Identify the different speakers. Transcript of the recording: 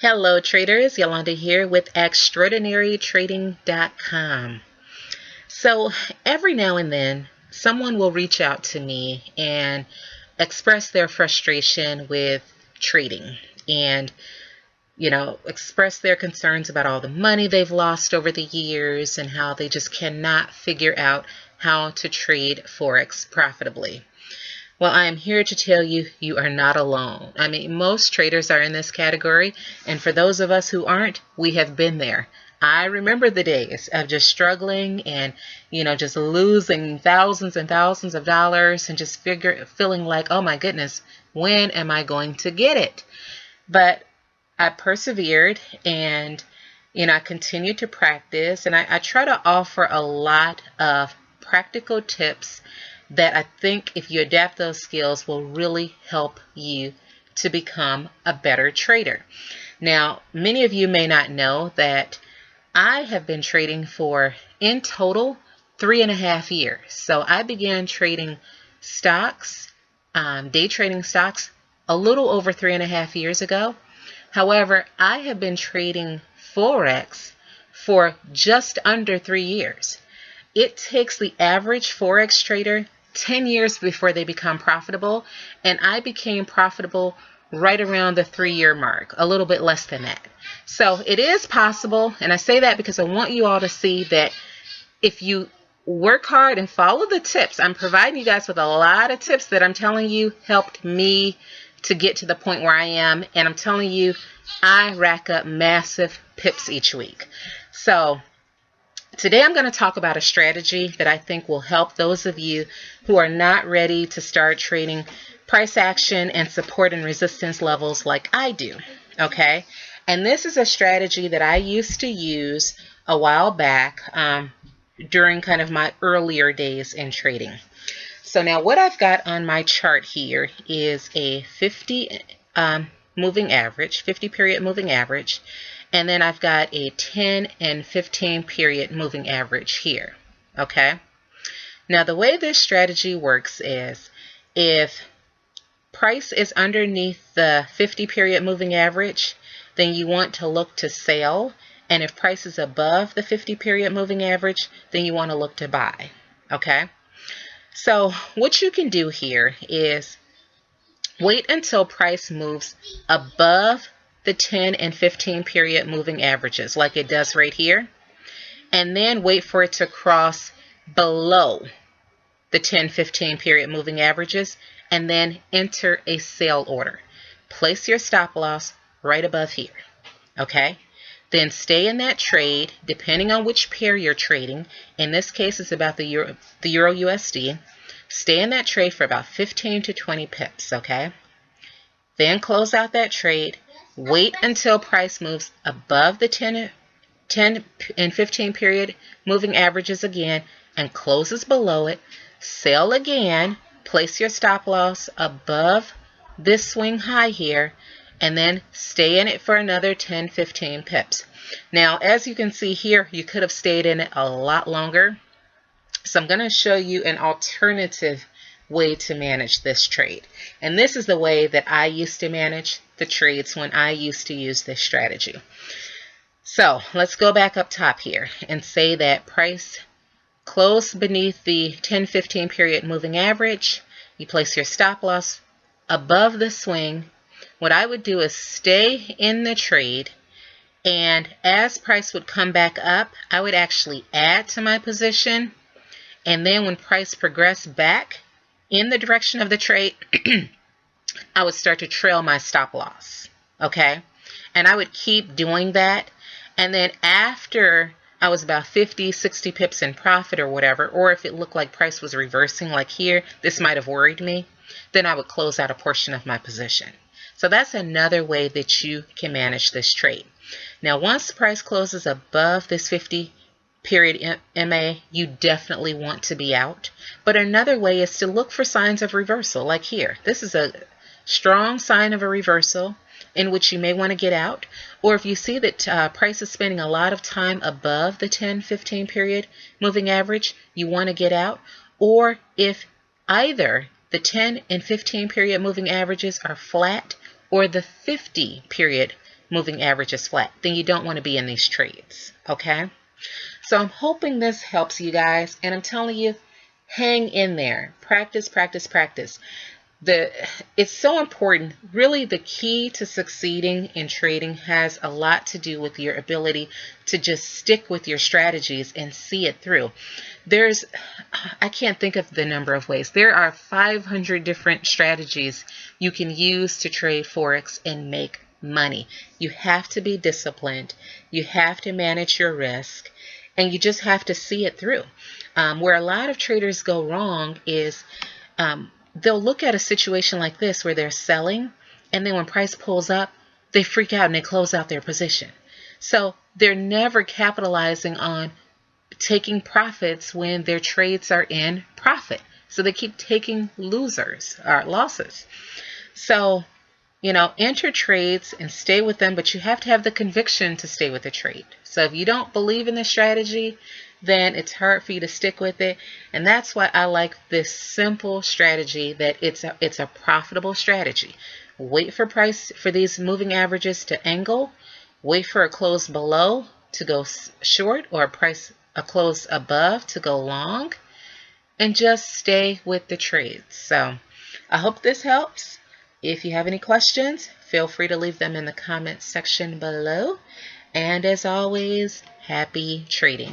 Speaker 1: Hello traders, Yolanda here with extraordinarytrading.com. So every now and then someone will reach out to me and express their frustration with trading and express their concerns about all the money they've lost over the years and how they just cannot figure out how to trade Forex profitably. Well, I am here to tell you, you are not alone. I mean, most traders are in this category, and for those of us who aren't, we have been there. I remember the days of just struggling and, just losing thousands and thousands of dollars and just feeling like, oh my goodness, when am I going to get it? But I persevered and, I continued to practice, and I try to offer a lot of practical tips that I think if you adapt those skills will really help you to become a better trader. Now, many of you may not know that I have been trading for, in total, 3.5 years. So I began trading stocks, day trading stocks, a little over 3.5 years ago. However, I have been trading Forex for just under 3 years. It takes the average Forex trader 10 years before they become profitable, and I became profitable right around the 3-year mark, a little bit less than that. So it is possible, and I say that because I want you all to see that if you work hard and follow the tips, I'm providing you guys with a lot of tips that I'm telling you helped me to get to the point where I am, and I'm telling you I rack up massive pips each week. So today I'm going to talk about a strategy that I think will help those of you who are not ready to start trading price action and support and resistance levels like I do, okay? And this is a strategy that I used to use a while back during kind of my earlier days in trading. So now what I've got on my chart here is a 50 moving average, 50 period moving average. And then I've got a 10 and 15 period moving average here, okay? Now the way this strategy works is if price is underneath the 50 period moving average, then you want to look to sell. And if price is above the 50 period moving average, then you want to look to buy, okay? So what you can do here is wait until price moves above the 10 and 15 period moving averages like it does right here, and then wait for it to cross below the 10-15 period moving averages, and then enter a sell order. Place your stop loss right above here, okay? Then stay in that trade depending on which pair you're trading. In this case it's about the Euro USD. Stay in that trade for about 15 to 20 pips, okay? Then close out that trade. Wait until price moves above the 10 and 15 period moving averages again and closes below it. Sell again. Place your stop loss above this swing high here, and then stay in it for another 10-15 pips. Now, as you can see here, you could have stayed in it a lot longer. So I'm going to show you an alternative way to manage this trade. And this is the way that I used to manage the trades when I used to use this strategy. So let's go back up top here and say that price closed beneath the 10-15 period moving average. You place your stop loss above the swing. What I would do is stay in the trade, and as price would come back up, I would actually add to my position. And then when price progressed back in the direction of the trade, I would start to trail my stop loss, okay? And I would keep doing that. And then after I was about 50, 60 pips in profit or whatever, or if it looked like price was reversing like here, this might have worried me, then I would close out a portion of my position. So that's another way that you can manage this trade. Now, once price closes above this 50 period MA, you definitely want to be out. But another way is to look for signs of reversal, like here. This is a strong sign of a reversal in which you may want to get out. Or if you see that price is spending a lot of time above the 10-15 period moving average, you want to get out. Or if either the 10 and 15 period moving averages are flat or the 50 period moving average is flat, then you don't want to be in these trades. Okay, so I'm hoping this helps you guys, and I'm telling you, hang in there. Practice, practice, practice. It's so important. Really, the key to succeeding in trading has a lot to do with your ability to just stick with your strategies and see it through. I can't think of the number of ways. There are 500 different strategies you can use to trade Forex and make money. You have to be disciplined. You have to manage your risk, and you just have to see it through. Where a lot of traders go wrong is they'll look at a situation like this where they're selling, and then when price pulls up, they freak out and they close out their position. So they're never capitalizing on taking profits when their trades are in profit. So they keep taking losses. So, enter trades and stay with them, but you have to have the conviction to stay with the trade. So if you don't believe in the strategy, then it's hard for you to stick with it. And that's why I like this simple strategy, that it's a profitable strategy. Wait for these moving averages to angle. Wait for a close below to go short, or a close above to go long, and just stay with the trades. So I hope this helps. If you have any questions, feel free to leave them in the comments section below. And as always, happy trading.